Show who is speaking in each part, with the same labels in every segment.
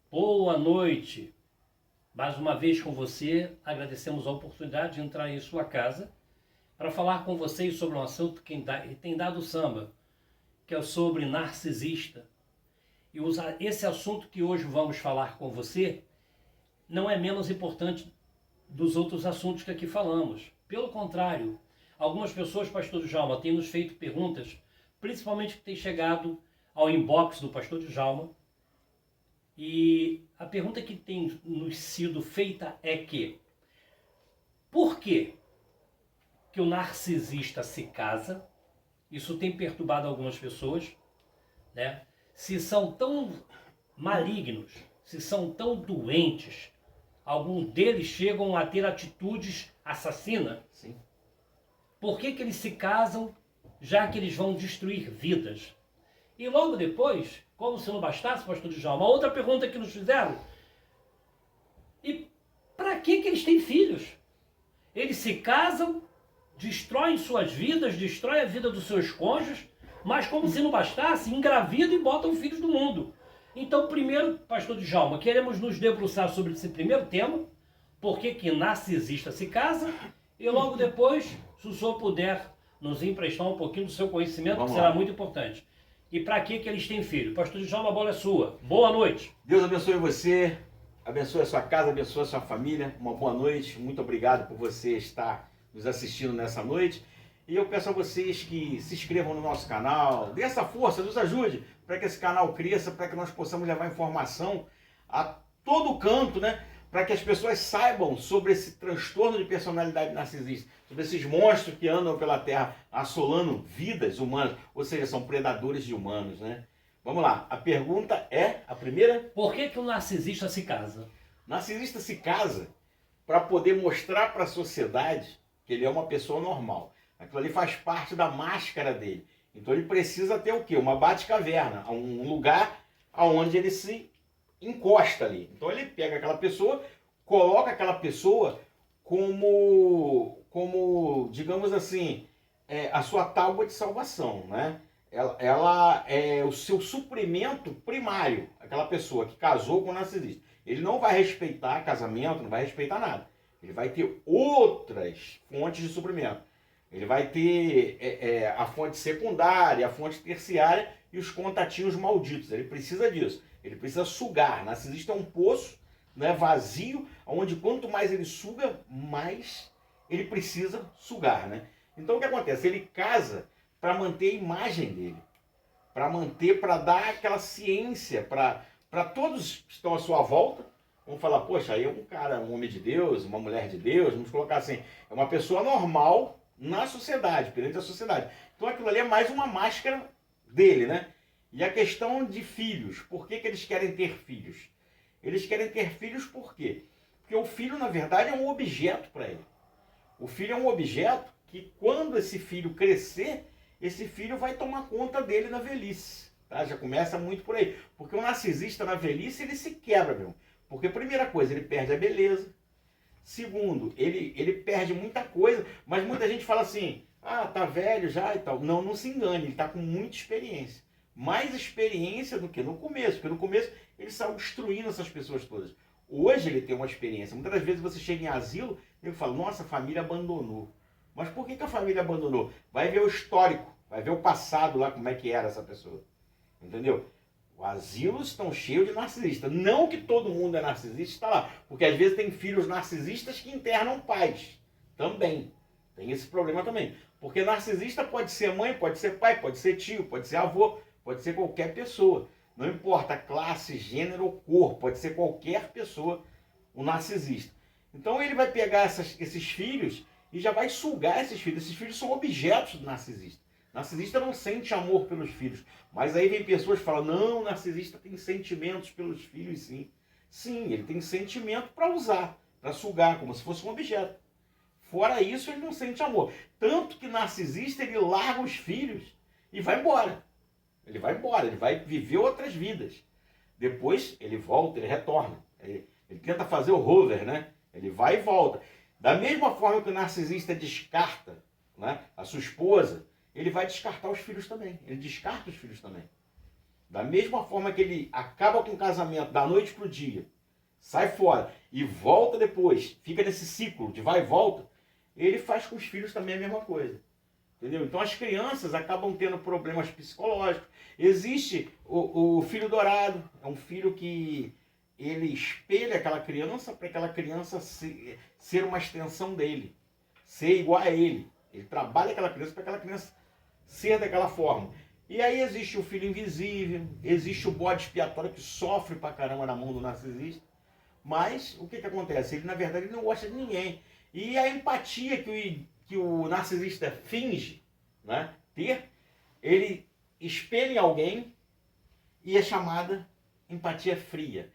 Speaker 1: Boa noite. Mais uma vez com você, agradecemos a oportunidade de entrar em sua casa para falar com vocês sobre um assunto que tem dado samba, que é sobre narcisista. E esse assunto que hoje vamos falar com você não é menos importante dos outros assuntos que aqui falamos. Pelo contrário, algumas pessoas, pastor Djalma, têm nos feito perguntas, principalmente que têm chegado ao inbox do pastor Djalma. E a pergunta que tem nos sido feita é por que o narcisista se casa? Isso tem perturbado algumas pessoas, né? Se são tão malignos, se são tão doentes, alguns deles chegam a ter atitudes assassinas.
Speaker 2: Sim.
Speaker 1: Por que eles se casam, já que eles vão destruir vidas? E logo depois, como se não bastasse, pastor Djalma, uma outra pergunta que nos fizeram: e para que eles têm filhos? Eles se casam, destroem suas vidas, destroem a vida dos seus cônjuges, mas como se não bastasse, engravidam e botam filhos no mundo. Então, primeiro, pastor Djalma, queremos nos debruçar sobre esse primeiro tema, por que narcisista se casa, e logo depois, se o senhor puder nos emprestar um pouquinho do seu conhecimento, que será muito importante. E para que eles têm filho? Pastor Djalma, a bola é sua. Boa noite.
Speaker 2: Deus abençoe você, abençoe a sua casa, abençoe a sua família. Uma boa noite. Muito obrigado por você estar nos assistindo nessa noite. E eu peço a vocês que se inscrevam no nosso canal, dê essa força, nos ajude para que esse canal cresça, para que nós possamos levar informação a todo canto, né? Para que as pessoas saibam sobre esse transtorno de personalidade narcisista, sobre esses monstros que andam pela Terra assolando vidas humanas, ou seja, são predadores de humanos, né? Vamos lá, a pergunta é, a primeira...
Speaker 1: Por que o narcisista se casa?
Speaker 2: O narcisista se casa para poder mostrar para a sociedade que ele é uma pessoa normal. Aquilo ali faz parte da máscara dele. Então ele precisa ter o quê? Uma bate-caverna, um lugar onde ele se encosta ali. Então ele pega aquela pessoa, coloca aquela pessoa como digamos assim, a sua tábua de salvação, né? Ela é o seu suprimento primário, aquela pessoa que casou com o narcisista. Ele não vai respeitar casamento, não vai respeitar nada. Ele vai ter outras fontes de suprimento. Ele vai ter a fonte secundária, a fonte terciária e os contatinhos malditos. Ele precisa disso. Ele precisa sugar. Narcisista é um poço, né, vazio, onde quanto mais ele suga, mais ele precisa sugar, né? Então o que acontece? Ele casa para manter a imagem dele, para dar aquela ciência para todos que estão à sua volta. Vamos falar, poxa, aí é um cara, um homem de Deus, uma mulher de Deus, vamos colocar assim, é uma pessoa normal na sociedade, perante a sociedade. Então aquilo ali é mais uma máscara dele, né? E a questão de filhos, por que eles querem ter filhos? Eles querem ter filhos por quê? Porque o filho, na verdade, é um objeto para ele. O filho é um objeto que, quando esse filho crescer, esse filho vai tomar conta dele na velhice. Tá? Já começa muito por aí. Porque o narcisista, na velhice, ele se quebra, meu. Porque, primeira coisa, ele perde a beleza. Segundo, ele perde muita coisa, mas muita gente fala assim, ah, tá velho já e tal. Não, não se engane, ele tá com muita experiência. Mais experiência do que no começo, porque no começo ele saiu destruindo essas pessoas todas. Hoje ele tem uma experiência. Muitas das vezes você chega em asilo e fala, nossa, a família abandonou. Mas por que a família abandonou? Vai ver o histórico, vai ver o passado lá, como é que era essa pessoa. Entendeu? Os asilos estão cheios de narcisistas. Não que todo mundo é narcisista, está lá. Porque às vezes tem filhos narcisistas que internam pais. Também. Tem esse problema também. Porque narcisista pode ser mãe, pode ser pai, pode ser tio, pode ser avô, pode ser qualquer pessoa. Não importa classe, gênero ou cor, pode ser qualquer pessoa o narcisista. Então ele vai pegar esses filhos e já vai sugar esses filhos. Esses filhos são objetos do narcisista. Narcisista não sente amor pelos filhos. Mas aí vem pessoas que falam, não, o narcisista tem sentimentos pelos filhos, sim. Sim, ele tem sentimento para usar, para sugar, como se fosse um objeto. Fora isso, ele não sente amor. Tanto que narcisista, ele larga os filhos e vai embora. Ele vai embora, ele vai viver outras vidas. Depois, ele volta, ele retorna. Ele tenta fazer o hover, né? Ele vai e volta. Da mesma forma que o narcisista descarta, né, a sua esposa, ele vai descartar os filhos também. Ele descarta os filhos também. Da mesma forma que ele acaba com o casamento da noite pro dia, sai fora e volta depois, fica nesse ciclo de vai e volta, ele faz com os filhos também a mesma coisa. Entendeu? Então as crianças acabam tendo problemas psicológicos. Existe o filho dourado, é um filho que ele espelha aquela criança para aquela criança ser uma extensão dele, ser igual a ele. Ele trabalha aquela criança para aquela criança ser daquela forma. E aí existe o filho invisível, existe o bode expiatório que sofre pra caramba na mão do narcisista. Mas o que acontece? Ele, na verdade, ele não gosta de ninguém. E a empatia que o narcisista finge, né, ter, ele espelha em alguém e é chamada empatia fria.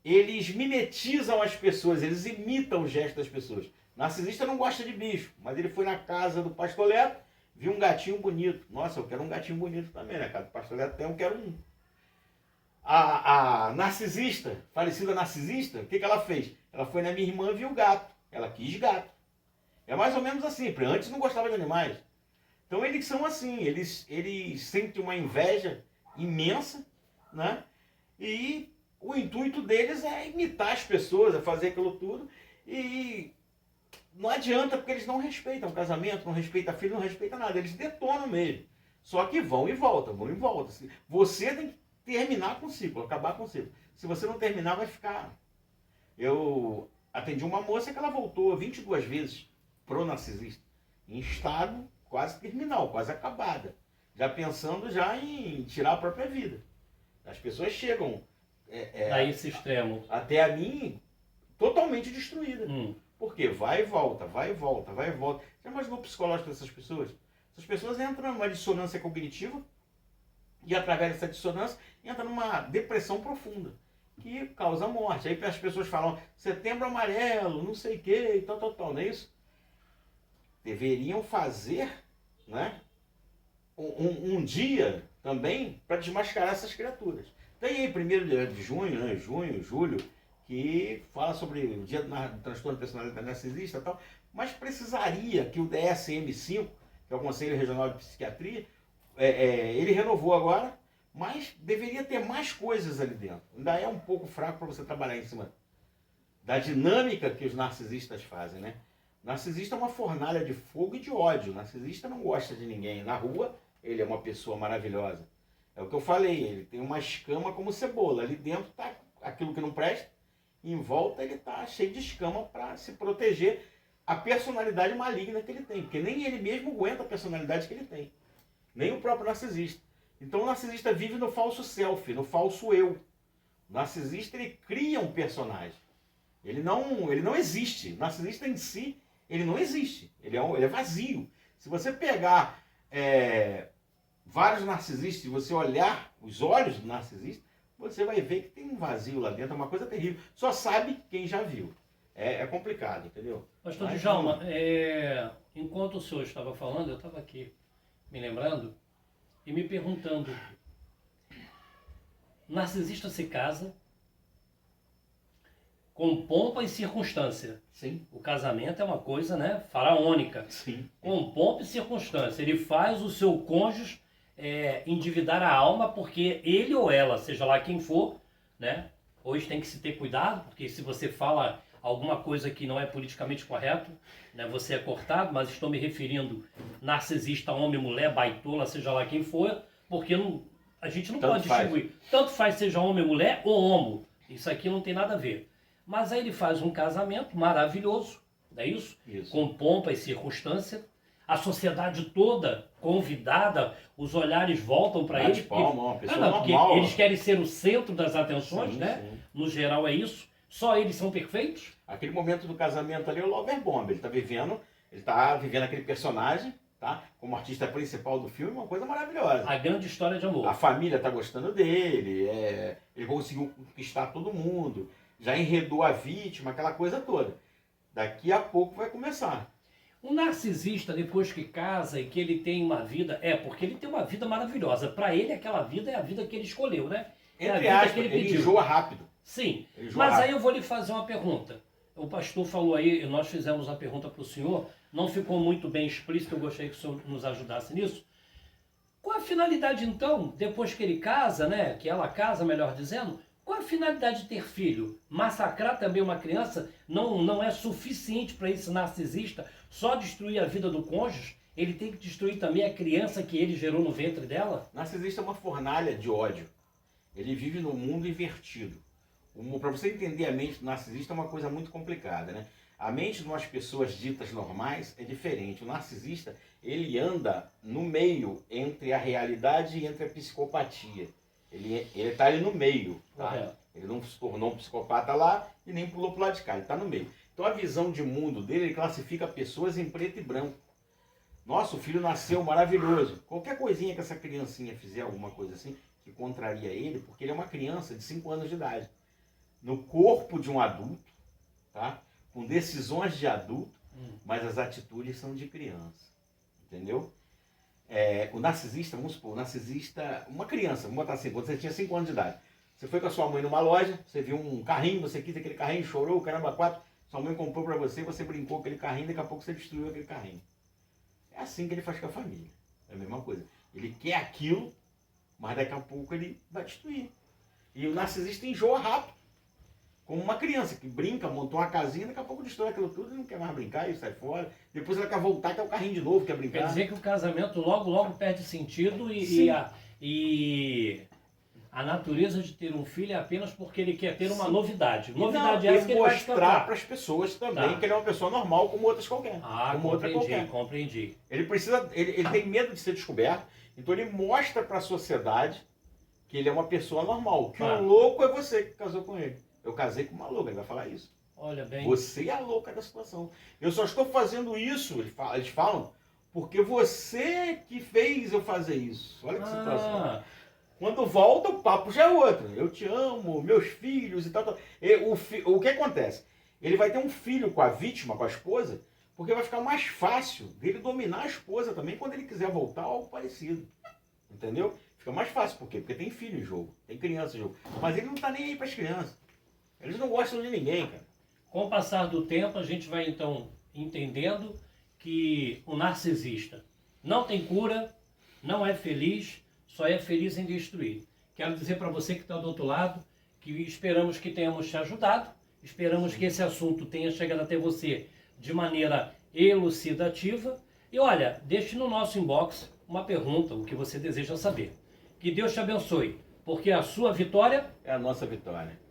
Speaker 2: Eles mimetizam as pessoas, eles imitam o gesto das pessoas. O narcisista não gosta de bicho, mas ele foi na casa do pastor Leto, viu um gatinho bonito. Nossa, eu quero um gatinho bonito também, né? Casa do pastor Leto tem, eu quero um. A narcisista, falecida narcisista, o que ela fez? Ela foi na minha irmã e viu o gato. Ela quis gato. É mais ou menos assim, porque antes não gostava de animais. Então eles são assim, eles sentem uma inveja imensa, né? E o intuito deles é imitar as pessoas, é fazer aquilo tudo. E não adianta, porque eles não respeitam o casamento, não respeitam a filha, não respeitam nada. Eles detonam mesmo. Só que vão e voltam, vão e voltam. Você tem que terminar com o ciclo, acabar com o ciclo. Se você não terminar, vai ficar... Eu atendi uma moça que ela voltou 22 vezes pro narcisista, em estado quase terminal, quase acabada. Já pensando já em tirar a própria vida. As pessoas chegam...
Speaker 3: a esse extremo.
Speaker 2: Até a mim, totalmente destruída. Porque vai e volta, vai e volta, vai e volta. Já imaginou o psicológico dessas pessoas? Essas pessoas entram numa dissonância cognitiva e através dessa dissonância entram numa depressão profunda que causa morte. Aí as pessoas falam, setembro amarelo, não sei o que, e tal, não é isso? Deveriam fazer, né, um dia também para desmascarar essas criaturas. Tem aí 1º de junho, né, junho, julho, que fala sobre o dia do transtorno de personalidade narcisista e tal, mas precisaria que o DSM-5, que é o Conselho Regional de Psiquiatria, ele renovou agora, mas deveria ter mais coisas ali dentro. Ainda é um pouco fraco para você trabalhar em cima da dinâmica que os narcisistas fazem, né? O narcisista é uma fornalha de fogo e de ódio. O narcisista não gosta de ninguém. Na rua, ele é uma pessoa maravilhosa. É o que eu falei, ele tem uma escama como cebola. Ali dentro está aquilo que não presta, em volta ele está cheio de escama para se proteger a personalidade maligna que ele tem. Porque nem ele mesmo aguenta a personalidade que ele tem. Nem o próprio narcisista. Então o narcisista vive no falso self, no falso eu. O narcisista, ele cria um personagem. Ele não existe. O narcisista em si, ele não existe. Ele é vazio. Se você pegar vários narcisistas e você olhar os olhos do narcisista, você vai ver que tem um vazio lá dentro, é uma coisa terrível. Só sabe quem já viu. É complicado, entendeu?
Speaker 3: Pastor Djalma, enquanto o senhor estava falando, eu estava aqui me lembrando e me perguntando, narcisista se casa com pompa e circunstância.
Speaker 2: Sim.
Speaker 3: O casamento é uma coisa, né, faraônica.
Speaker 2: Sim.
Speaker 3: Com pompa e circunstância. Ele faz o seu cônjuge endividar a alma porque ele ou ela, seja lá quem for, né, hoje tem que se ter cuidado, porque se você fala alguma coisa que não é politicamente correto, né, você é cortado, mas estou me referindo narcisista, homem, mulher, baitola, seja lá quem for, porque a gente não pode distinguir. Tanto faz seja homem, mulher ou homo. Isso aqui não tem nada a ver. Mas aí ele faz um casamento maravilhoso, não é isso?
Speaker 2: Isso.
Speaker 3: Com pompa e circunstância. A sociedade toda convidada, os olhares voltam para eles.
Speaker 2: Uma pessoa
Speaker 3: porque
Speaker 2: normal.
Speaker 3: eles querem ser o centro das atenções,
Speaker 2: Sim,
Speaker 3: né?
Speaker 2: sim.
Speaker 3: No geral é isso. Só eles são perfeitos.
Speaker 2: Aquele momento do casamento ali é o Lover Bomb. Ele tá vivendo aquele personagem, tá? Como artista principal do filme, uma coisa maravilhosa.
Speaker 3: A grande história de amor.
Speaker 2: A família tá gostando dele, ele conseguiu conquistar todo mundo, já enredou a vítima, aquela coisa toda. Daqui a pouco vai começar.
Speaker 3: Um narcisista, depois que casa e que ele tem uma vida, porque ele tem uma vida maravilhosa. Para ele, aquela vida é a vida que ele escolheu, né? É a
Speaker 2: Entre
Speaker 3: vida
Speaker 2: aspas,
Speaker 3: que ele
Speaker 2: ele
Speaker 3: pediu.
Speaker 2: enjoa rápido.
Speaker 3: Sim,
Speaker 2: Ele enjoa
Speaker 3: mas
Speaker 2: rápido.
Speaker 3: aí eu vou lhe fazer uma pergunta. O pastor falou aí, nós fizemos a pergunta para o senhor, não ficou muito bem explícito, eu gostaria que o senhor nos ajudasse nisso.
Speaker 1: Qual a finalidade então, depois que ele casa, né? Que ela casa, melhor dizendo, qual a finalidade de ter filho? Massacrar também uma criança não é suficiente para esse narcisista só destruir a vida do cônjuge? Ele tem que destruir também a criança que ele gerou no ventre dela?
Speaker 2: Narcisista é uma fornalha de ódio. Ele vive num mundo invertido. Para você entender a mente do narcisista é uma coisa muito complicada, né? A mente de umas pessoas ditas normais é diferente. O narcisista, ele anda no meio entre a realidade e entre a psicopatia. Ele está ali no meio, tá? Ele não se tornou um psicopata lá e nem pulou pro lado de cá, ele está no meio. Então a visão de mundo dele, ele classifica pessoas em preto e branco. Nossa, o filho nasceu maravilhoso. Qualquer coisinha que essa criancinha fizer, alguma coisa assim, que contraria ele, porque ele é uma criança de 5 anos de idade. No corpo de um adulto, tá? Com decisões de adulto, mas as atitudes são de criança. Entendeu? O narcisista, vamos supor, uma criança, vamos botar assim, quando você tinha 5 anos de idade. Você foi com a sua mãe numa loja, você viu um carrinho, você quis aquele carrinho, chorou, caramba, 4, sua mãe comprou pra você, você brincou com aquele carrinho, daqui a pouco você destruiu aquele carrinho. É assim que ele faz com a família. É a mesma coisa. Ele quer aquilo, mas daqui a pouco ele vai destruir. E o narcisista enjoa rápido. Como uma criança que brinca, montou uma casinha, daqui a pouco destrói aquilo tudo e não quer mais brincar e sai fora. Depois ela quer voltar, quer o carrinho de novo, quer brincar.
Speaker 1: Quer dizer que o casamento logo perde sentido e a natureza de ter um filho é apenas porque ele quer ter uma novidade. Novidade essa que ele vai
Speaker 2: mostrar para as pessoas também que ele é uma pessoa normal como outras qualquer.
Speaker 1: Como outra qualquer. Compreendi.
Speaker 2: Ele tem medo de ser descoberto, então ele mostra para a sociedade que ele é uma pessoa normal. Que o louco é você que casou com ele. Eu casei com uma louca, ele vai falar isso.
Speaker 1: Olha bem.
Speaker 2: Você é a louca da situação. Eu só estou fazendo isso, eles falam, porque você que fez eu fazer isso. Olha que situação. Quando volta, o papo já é outro. Eu te amo, meus filhos e tal. O que acontece? Ele vai ter um filho com a vítima, com a esposa, porque vai ficar mais fácil dele dominar a esposa também quando ele quiser voltar ou algo parecido. Entendeu? Fica mais fácil. Por quê? Porque tem filho em jogo, tem criança em jogo. Mas ele não está nem aí para as crianças. Eles não gostam de ninguém, cara.
Speaker 1: Com o passar do tempo, a gente vai então entendendo que o narcisista não tem cura, não é feliz, só é feliz em destruir. Quero dizer para você que está do outro lado, que esperamos que tenhamos te ajudado, esperamos que esse assunto tenha chegado até você de maneira elucidativa. E olha, deixe no nosso inbox uma pergunta, o que você deseja saber. Que Deus te abençoe, porque a sua vitória
Speaker 2: é a nossa vitória.